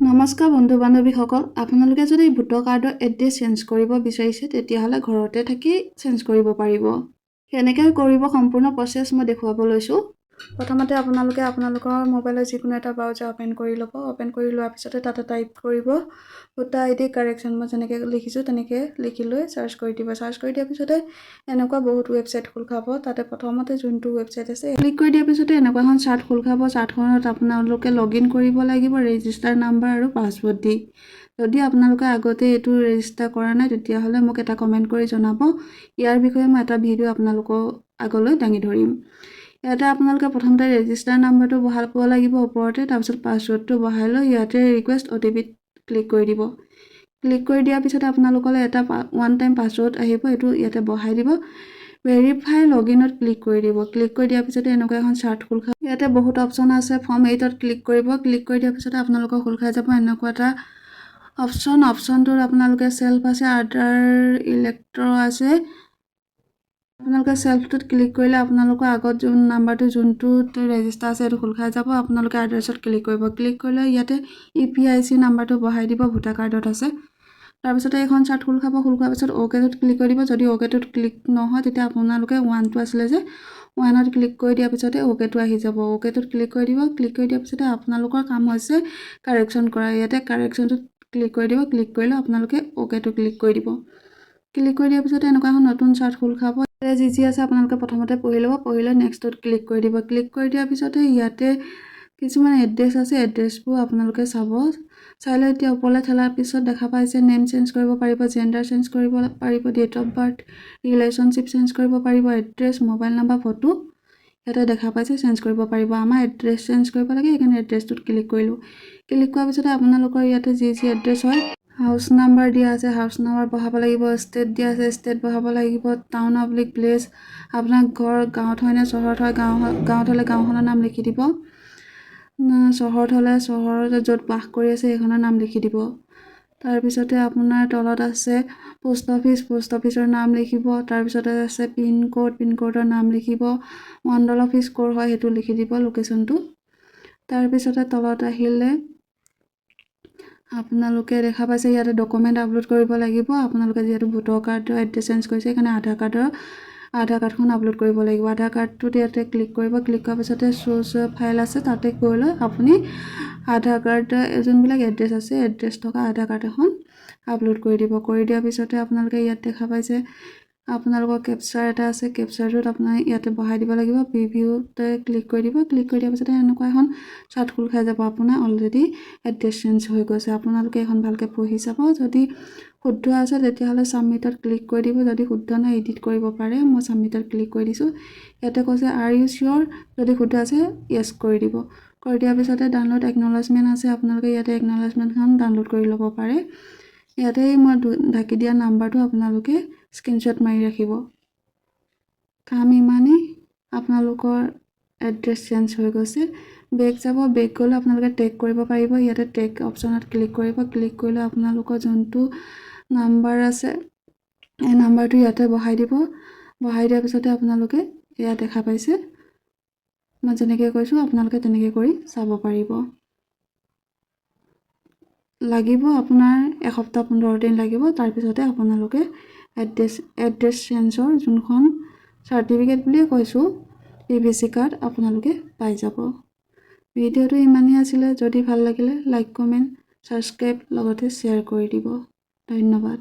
নমস্কাৰ বন্ধু বান্ধৱীসকল, আপোনালোকে যদি ভোটাৰ কাৰ্ডৰ এড্ৰেছ চেঞ্জ কৰিব বিচাৰিছে তেতিয়াহ'লে ঘৰতে থাকি চেঞ্জ কৰিব পাৰিব। কেনেকৈ কৰিব সম্পূৰ্ণ প্ৰচেছ মই দেখুৱাব লৈছোঁ। প্ৰথমতে আপোনালোকে আপোনালোকৰ মোবাইলৰ যিকোনো এটা ব্ৰাউজাৰ অ'পেন কৰি ল'ব। অ'পেন কৰি লোৱাৰ পিছতে তাতে টাইপ কৰিব ভোটাৰ আইডি কাৰেকশ্যন। মই যেনেকৈ লিখিছোঁ তেনেকৈ লিখি লৈ চাৰ্চ কৰি দিব। চাৰ্চ কৰি দিয়াৰ পিছতে এনেকুৱা বহুত ৱেবছাইট খোল খাব। তাতে প্ৰথমতে যোনটো ৱেবছাইট আছে ক্লিক কৰি দিয়াৰ পিছতে এনেকুৱা এখন চাৰ্ট খোল খাব। চাৰ্টখনত আপোনালোকে লগ ইন কৰিব লাগিব ৰেজিষ্টাৰ নাম্বাৰ আৰু পাছৱৰ্ড দি। যদি আপোনালোকে আগতে এইটো ৰেজিষ্টাৰ কৰা নাই তেতিয়াহ'লে মোক এটা কমেণ্ট কৰি জনাব। ইয়াৰ বিষয়ে মই এটা ভিডিঅ' আপোনালোকৰ আগলৈ দাঙি ধৰিম। ইয়াতে আপোনালোকে প্ৰথমতে ৰেজিষ্টাৰ নাম্বাৰটো বহাব লাগিব ওপৰতে, তাৰপিছত পাছৱৰ্ডটো বহাই লৈ ইয়াতে ৰিকুৱেষ্ট OTP ক্লিক কৰি দিব। ক্লিক কৰি দিয়াৰ পিছতে আপোনালোকলৈ এটা ওৱান টাইম পাছৱৰ্ড আহিব, এইটো ইয়াতে বহাই দিব। ভেৰিফাই লগইনত ক্লিক কৰি দিব। ক্লিক কৰি দিয়াৰ পিছতে এনেকুৱা এখন চাৰ্ট খোল খাব। ইয়াতে বহুত অপশ্যন আছে। ফৰ্ম 8ত ক্লিক কৰিব। ক্লিক কৰি দিয়াৰ পিছতে আপোনালোকৰ খোল খাই যাব এনেকুৱা এটা অপশ্যনটোত আপোনালোকে চেল্ফ আছে, আদাৰ ইলেক্ট্ৰ আছে। আপোনালোকে চেল্ফটোত ক্লিক কৰিলে আপোনালোকৰ আগত যোন নাম্বাৰটো যোনটোত ৰেজিষ্টাৰ আছে সেইটো খোল খাই যাব। আপোনালোকে আদাৰ্ছত ক্লিক কৰিব। ক্লিক কৰিলে ইয়াতে EPIC নাম্বাৰটো বহাই দিব, ভোটাৰ কাৰ্ডত আছে। তাৰপিছতে এখন চাৰ্ট খোল খাব। খোল খোৱাৰ পিছত OKটোত ক্লিক কৰি দিব। যদি OKটোত ক্লিক নহয় তেতিয়া আপোনালোকে 1টো আছিলে যে 1ত ক্লিক কৰি দিয়াৰ পিছতে OKটো আহি যাব। OKটোত ক্লিক কৰি দিব। ক্লিক কৰি দিয়াৰ পিছতে আপোনালোকৰ কাম হৈছে কাৰেকশ্যন কৰা। ইয়াতে কাৰেকশ্যনটোত ক্লিক কৰি দিব। ক্লিক কৰিলে আপোনালোকে OKটো ক্লিক কৰি দিব। ক্লিক কৰি দিয়াৰ পিছতে এনেকুৱা এখন নতুন চাৰ্ট খোল খাব। যি আছে আপোনালোকে প্ৰথমতে পঢ়ি ল'ব। পঢ়িলে নেক্সটত ক্লিক কৰি দিব। ক্লিক কৰি দিয়াৰ পিছতে ইয়াতে কিছুমান এড্ৰেছ আছে, এড্ৰেছবোৰ আপোনালোকে চাব। চাই লৈ এতিয়া ওপৰলৈ ঠেলাৰ পিছত দেখা পাইছে নেম চেঞ্জ কৰিব পাৰিব, জেণ্ডাৰ চেঞ্জ কৰিব পাৰিব, date of birth, relationship change কৰিব পাৰিব, এড্ৰেছ, মোবাইল নাম্বাৰ, ফটো ইয়াতে দেখা পাইছে চেঞ্জ কৰিব পাৰিব। আমাৰ এড্ৰেছ চেঞ্জ কৰিব লাগে, সেইকাৰণে এড্ৰেছটোত ক্লিক কৰিলোঁ। ক্লিক কৰাৰ পিছতে আপোনালোকৰ ইয়াতে যি এড্ৰেছ হয়, হাউচ নাম্বাৰ দিয়া আছে, হাউচ নাম্বাৰ বহাব লাগিব। ষ্টেট দিয়া আছে, ষ্টেট বহাব লাগিব। টাউন অব্লিক প্লেচ, আপোনাৰ ঘৰ গাঁৱত হয় নে চহৰত হয়, গাঁৱত হ'লে গাঁওখনৰ নাম লিখি দিব। চহৰত হ'লে চহৰৰ য'ত বাস কৰি আছে সেইখনৰ নাম লিখি দিব। তাৰপিছতে আপোনাৰ তলত আছে পোষ্ট অফিচ, পোষ্ট অফিচৰ নাম লিখিব। তাৰপিছতে আছে পিনক'ডৰ নাম লিখিব। মণ্ডল অফিচ ক'ৰ হয় সেইটো লিখি দিব, লোকেশ্যনটো। তাৰপিছতে তলত আহিলে আপোনালোকে দেখা পাইছে ইয়াতে ডকুমেণ্ট আপলোড কৰিব লাগিব। আপোনালোকে যিহেতু ভোটাৰ কাৰ্ডৰ এড্ৰেছ চেঞ্জ কৰিছে সেইকাৰণে আধাৰ কাৰ্ডখন আপলোড কৰিব লাগিব। আধাৰ কাৰ্ডটোত ইয়াতে ক্লিক কৰিব। ক্লিক কৰাৰ পিছতে চ'জ ফাইল আছে, তাতে গৈ লৈ আপুনি আধাৰ কাৰ্ডৰ যোনবিলাক এড্ৰেছ আছে এড্ৰেছ থকা আধাৰ কাৰ্ড এখন আপলোড কৰি দিব। কৰি দিয়াৰ পিছতে আপোনালোকে ইয়াত দেখা পাইছে আপোনালোকৰ কেপচাৰ এটা আছে, কেপচাৰটোত আপোনাৰ ইয়াতে বহাই দিব লাগিব। প্ৰিভিউতে ক্লিক কৰি দিব। ক্লিক কৰি দিয়াৰ পিছতে এনেকুৱা এখন চাৰ্ট খোল খাই যাব। আপোনাৰ অলৰেডি এড্ৰেছ চেঞ্জ হৈ গৈছে। আপোনালোকে এখন ভালকৈ পঢ়ি চাব। যদি শুদ্ধ আছে তেতিয়াহ'লে ছাবমিটত ক্লিক কৰি দিব। যদি শুদ্ধ নাই এডিট কৰিব পাৰে। মই ছাবমিটত ক্লিক কৰি দিছোঁ। ইয়াতে কৈছে আৰ ইউ চিয়'ৰ, যদি শুদ্ধ আছে য়েছ কৰি দিব। কৰি দিয়াৰ পিছতে ডাউনলোড একনলেজমেণ্ট আছে, আপোনালোকে ইয়াতে একনলেজমেণ্টখন ডাউনলোড কৰি ল'ব পাৰে। ইয়াতে মই ঢাকি দিয়া নাম্বাৰটো আপোনালোকে স্ক্ৰীনশ্বট মাৰি ৰাখিব। কাম ইমানেই, আপোনালোকৰ এড্ৰেছ চেঞ্জ হৈ গৈছে। বেক যাব, বেক গ'লে আপোনালোকে টেগ কৰিব পাৰিব। ইয়াতে টেগ অপশ্যনত ক্লিক কৰিব। ক্লিক কৰিলে আপোনালোকৰ যোনটো নাম্বাৰ আছে এই নাম্বাৰটো ইয়াতে বহাই দিব। বহাই দিয়াৰ পিছতে আপোনালোকে ইয়াত দেখা পাইছে মই যেনেকৈ কৈছোঁ আপোনালোকে তেনেকৈ কৰি চাব পাৰিব। লাগিব আপোনাৰ এসপ্তাহ 15 দিন লাগিব। তাৰপিছতে আপোনালোকে এড্ৰেছ চেঞ্জৰ যোনখন চাৰ্টিফিকেট বুলিয়ে কৈছোঁ PVC কাৰ্ড আপোনালোকে পাই যাব। ভিডিঅ'টো ইমানেই আছিলে। যদি ভাল লাগিলে লাইক, কমেণ্ট, ছাবস্ক্ৰাইব লগতে শ্বেয়াৰ কৰি দিব। ধন্যবাদ।